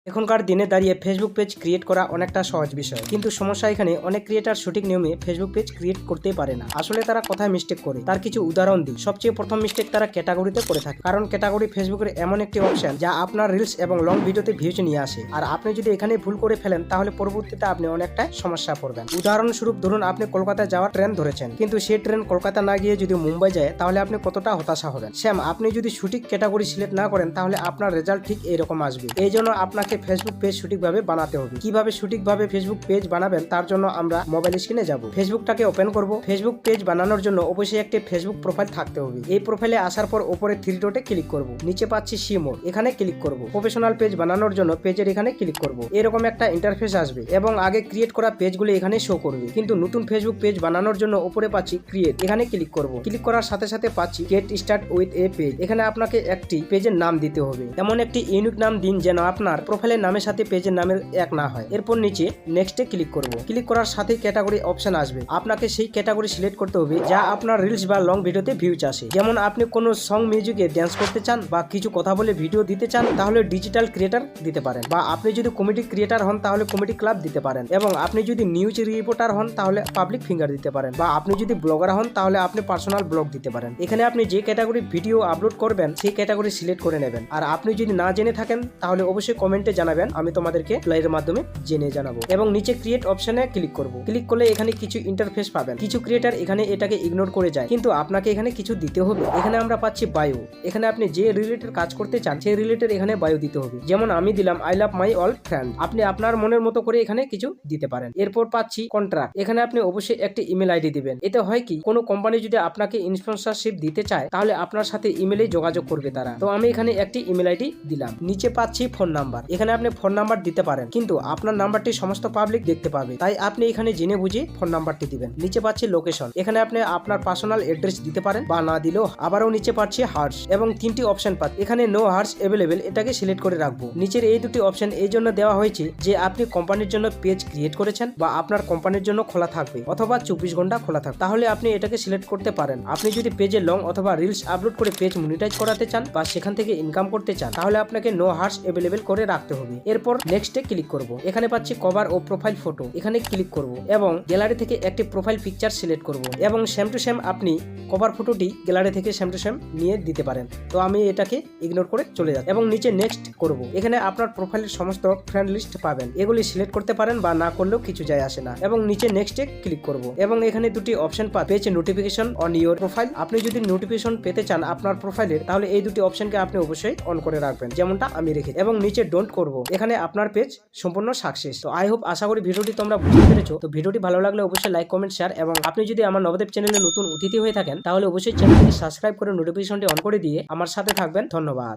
এখনকার দিনে দাঁড়িয়ে ফেসবুক পেজ ক্রিয়েট করা অনেকটা সহজ বিষয়, কিন্তু সমস্যা এখানে অনেক ক্রিয়েটার সঠিক নিয়মে ফেসবুক পেজ ক্রিয়েট করতেই পারে না। আসলে তারা কোথায় মিস্টেক করে তার কিছু উদাহরণ দিই। সবচেয়ে প্রথম মিস্টেক তারা ক্যাটাগরিতে করে থাকে, কারণ ক্যাটাগরি ফেসবুকের এমন একটি অপশন যা আপনার রিলস এবং লং ভিডিওতে ভিউজ নিয়ে আসে। আর আপনি যদি এখানে ভুল করে ফেলেন তাহলে পরবর্তীতে আপনি অনেকটা সমস্যা পড়বেন। উদাহরণস্বরূপ ধরুন আপনি কলকাতায় যাওয়ার ট্রেন ধরেছেন, কিন্তু সেই ট্রেন কলকাতা না গিয়ে যদি মুম্বাই যায় তাহলে আপনি কতটা হতাশা হবেন। সেম আপনি যদি সঠিক ক্যাটাগরি সিলেক্ট না করেন তাহলে আপনার রেজাল্ট ঠিক এরকম আসবে। এই জন্য আপনাকে ফেসবুক পেজ সঠিকভাবে বানাতে হবে। কিভাবে সঠিকভাবে ফেসবুক পেজ বানাবেন তার জন্য আমরা মোবাইল স্ক্রিনে যাব। ফেসবুকটাকে ওপেন করব। ফেসবুক পেজ বানানোর জন্য অবশ্যই একটি ফেসবুক প্রোফাইল থাকতে হবে। এই প্রোফাইলে আসার পর উপরে থ্রি ডটে ক্লিক করব। নিচে পাচ্ছি সি মোড, এখানে ক্লিক করব। প্রফেশনাল পেজ বানানোর জন্য পেজের এখানে ক্লিক করব। এরকম একটা ইন্টারফেস আসবে এবং আগে ক্রিয়েট করা পেজগুলো এখানে শো করবে। কিন্তু নতুন ফেসবুক পেজ বানানোর জন্য উপরে পাচ্ছি ক্রিয়েট, এখানে ক্লিক করব। ক্লিক করার সাথে সাথে পাচ্ছি get start with a page. এখানে আপনাকে একটি পেজের নাম দিতে হবে। এমন একটি ইউনিক নাম দিন যেন আপনার প্রোফাইলের নামের সাথে পেজের নামের এক না হয়। এরপর নিচে নেক্সটে ক্লিক করব। ক্লিক করার সাথে ক্যাটাগরি অপশন আসবে। আপনাকে সেই ক্যাটাগরি সিলেক্ট করতে হবে যা আপনার রিলস বা লং ভিডিওতে ভিউজ আসে। যেমন আপনি কোনো সং মিউজিকে ড্যান্স করতে চান বা কিছু কথা বলে ভিডিও দিতে চান তাহলে ডিজিটাল ক্রিয়েটার দিতে পারেন, বা আপনি যদি কমেডি ক্রিয়েটার হন তাহলে কমেডি ক্লাব দিতে পারেন, এবং আপনি যদি নিউজ রিপোর্টার হন তাহলে পাবলিক ফিঙ্গার দিতে পারেন, বা আপনি যদি ব্লগার হন তাহলে আপনি পার্সোনাল ব্লগ দিতে পারেন। এখানে আপনি যে ক্যাটাগরি ভিডিও আপলোড করবেন সেই ক্যাটাগরি সিলেক্ট করে নেবেন। আর আপনি যদি না জেনে থাকেন তাহলে অবশ্যই কমেন্টে জানাবেন, আমি তোমাদেরকে লাইভের মাধ্যমে জেনে জানাবো। এবং নিচে ক্রিয়েট অপশনে ক্লিক করব। ক্লিক করলে এখানে কিছু ইন্টারফেস পাবেন। কিছু ক্রিয়েটার এখানে এটাকে ইগনোর করে যায়, কিন্তু আপনাকে এখানে কিছু দিতে হবে। এখানে আমরা পাচ্ছি বায়ো। এখানে আপনি যে রিলেটেড কাজ করতে চান সেই রিলেটেড এখানে বায়ো দিতে হবে। যেমন আমি দিলাম I love my all friend. আপনি আপনার মনের মতো করে এখানে কিছু দিতে পারেন। এরপর পাচ্ছি কন্ট্রাক্ট। এখানে আপনি অবশ্যই একটি ইমেল আইডি দিবেন। এতে হয় কি, কোনো কোম্পানি যদি আপনাকে স্পন্সরশিপ দিতে চায় তাহলে আপনার সাথে ইমেলে যোগাযোগ করবে তারা। তো আমি এখানে একটি ইমেল আইডি দিলাম। নিচে পাচ্ছি ফোন নাম্বার। এখানে আপনি ফোন নাম্বার দিতে পারেন, কিন্তু আপনার নাম্বারটি সমস্ত পাবলিক দেখতে পাবে, তাই আপনি এখানে জেনে বুঝে ফোন নাম্বারটি দিবেন। নিচে পাচ্ছি লোকেশন। এখানে আপনি আপনার পার্সোনাল অ্যাড্রেস দিতে পারেন বা না দিলেও। আবারও নিচে পাচ্ছি হার্স এবং তিনটি অপশন পাচ্ছি। এখানে নো হার্স অ্যাভেলেবেল, এটাকে সিলেক্ট করে রাখবো। নিচের এই দুটি অপশন এই জন্য দেওয়া হয়েছে যে আপনি কোম্পানির জন্য পেজ ক্রিয়েট করেছেন বা আপনার কোম্পানির জন্য খোলা থাকবে অথবা 24 ঘন্টা খোলা থাকবে, তাহলে আপনি এটাকে সিলেক্ট করতে পারেন। আপনি যদি পেজে লং অথবা রিলস আপলোড করে পেজ মনিটাইজ করাতে চান বা সেখান থেকে ইনকাম করতে চান তাহলে আপনাকে নো হার্স অ্যাভেলেবেল করে রাখতে হবে। এরপর নেক্সটে ক্লিক করব। এখানে পাচ্ছি কভার ও প্রোফাইল ফটো। এখানে ক্লিক করব এবং গ্যালারি থেকে একটি প্রোফাইল পিকচার সিলেক্ট করব এবং সেম টু সেম আপনি কভার ফটোটি গ্যালারি থেকে সেম টু সেম নিয়ে দিতে পারেন। তো আমি এটাকে ইগনোর করে চলে যাচ্ছি এবং নিচে নেক্সট করব। এখানে আপনার প্রোফাইলের সমস্ত ফ্রেন্ড লিস্ট পাবেন, এগুলি সিলেক্ট করতে পারেন বা না করলেও কিছু যায় আসে না। এবং নিচে নেক্সটে ক্লিক করব এবং এখানে দুটি option page notification on your profile. আপনি যদি নোটিফিকেশন পেতে চান আপনার প্রোফাইলের তাহলে এই দুটি অপশনকে আপনি অবশ্যই অন করে রাখবেন, যেমনটা আমি রেখে। এবং নিচে ডোন্ট করব। এখানে আপনার পেজ সম্পূর্ণ সাকসেস। তো আই হোপ, আশা করি ভিডিওটি তোমরা বুঝতে পেরেছো। তো ভিডিওটি ভালো লাগলে অবশ্যই লাইক, কমেন্ট, শেয়ার, এবং আপনি যদি আমার নবদেব চ্যানেলে নতুন অতিথি হয়ে থাকেন তাহলে অবশ্যই চ্যানেলটি সাবস্ক্রাইব করে নোটিফিকেশনটি অন করে দিয়ে আমার সাথে থাকবেন। ধন্যবাদ।